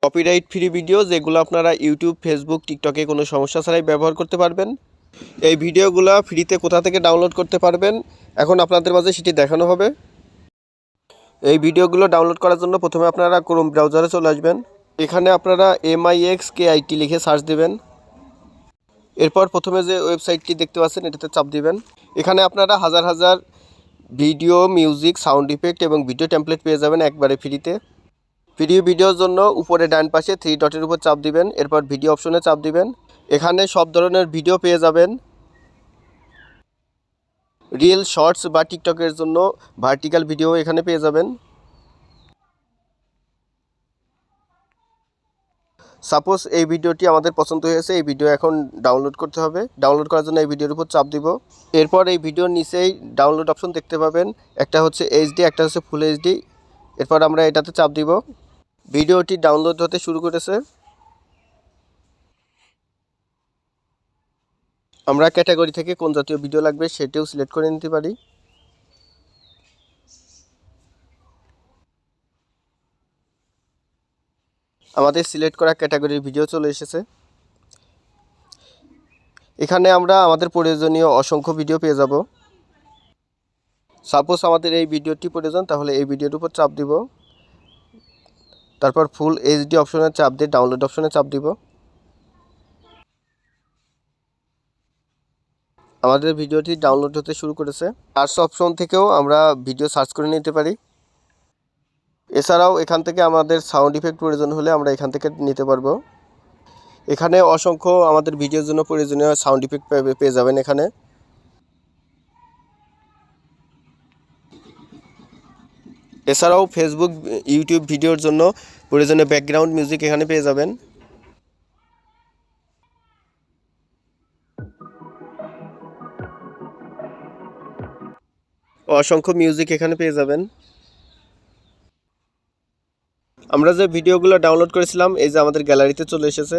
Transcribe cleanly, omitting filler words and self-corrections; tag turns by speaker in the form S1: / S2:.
S1: Copyright free video যেগুলো আপনারা YouTube, Facebook, টিকটকে কোনো সমস্যা ছাড়াই ব্যবহার করতে পারবেন। এই ভিডিওগুলো ফ্রিতে কোথা থেকে ডাউনলোড করতে পারবেন এখন আপনাদের মাঝে সেটি দেখানো হবে। এই ভিডিওগুলো ডাউনলোড করার জন্য প্রথমে আপনারা ক্রোম ব্রাউজারে চলে আসবেন। এখানে আপনারা MIXKIT লিখে সার্চ দিবেন। এরপর প্রথমে যে ওয়েবসাইটটি দেখতে পাচ্ছেন এটাতে চাপ দিবেন। এখানে আপনারা হাজার হাজার ভিডিও, মিউজিক, সাউন্ড ইফেক্ট এবং ভিডিও টেমপ্লেট পেয়ে যাবেন একবারে ফ্রিতে। ভিডিওর জন্য উপরে ডান পাশে 3 ডটের উপর চাপ দিবেন, এরপর ভিডিও অপশনে চাপ দিবেন। এখানে সব ধরনের ভিডিও পেয়ে যাবেন। রিল, শর্টস বা টিকটকের জন্য ভার্টিক্যাল ভিডিও এখানে পেয়ে যাবেন। সাপোজ এই ভিডিওটি আমাদের পছন্দ হয়েছে, এই ভিডিও এখন ডাউনলোড করতে হবে। ডাউনলোড করার জন্য এই ভিডিওর উপর চাপ দিব। এরপর এই ভিডিওর নিচেই ডাউনলোড অপশন দেখতে পাবেন, একটা হচ্ছে HD, একটা হচ্ছে ফুল HD। এরপর আমরা এটাতে চাপ দিব। ভিডিওটি ডাউনলোড হতে শুরু করেছে। আমরা ক্যাটাগরি থেকে কোন জাতীয় ভিডিও লাগবে সেটিও সিলেক্ট করে নিতে পারি। আমাদের সিলেক্ট করা ক্যাটাগরির ভিডিও চলে এসেছে। এখানে আমরা আমাদের প্রয়োজনীয় অসংখ্য ভিডিও পেয়ে যাব। সাপোজ আমাদের এই ভিডিওটি প্রয়োজন, তাহলে এই ভিডিওর উপর চাপ দিব। তারপর ফুল HD অপশনে চাপ দিয়ে ডাউনলোড অপশনে চাপ দিব। আমাদের ভিডিওটি ডাউনলোড হতে শুরু করেছে। সার্চ অপশন থেকেও আমরা ভিডিও সার্চ করে নিতে পারি। এছাড়াও এখান থেকে আমাদের সাউন্ড ইফেক্ট প্রয়োজন হলে আমরা এখান থেকে নিতে পারবো। এখানে অসংখ্য আমাদের ভিডিওর জন্য প্রয়োজনীয় সাউন্ড ইফেক্ট পেয়ে যাবেন এখানে। এছাড়াও ফেসবুক, ইউটিউব ভিডিওর জন্য প্রয়োজনীয় ব্যাকগ্রাউন্ড মিউজিক এখানে পেয়ে যাবেন। অসংখ্য মিউজিক এখানে পেয়ে যাবেন। আমরা যে ভিডিওগুলো ডাউনলোড করেছিলাম এই যে আমাদের গ্যালারিতে চলে এসেছে।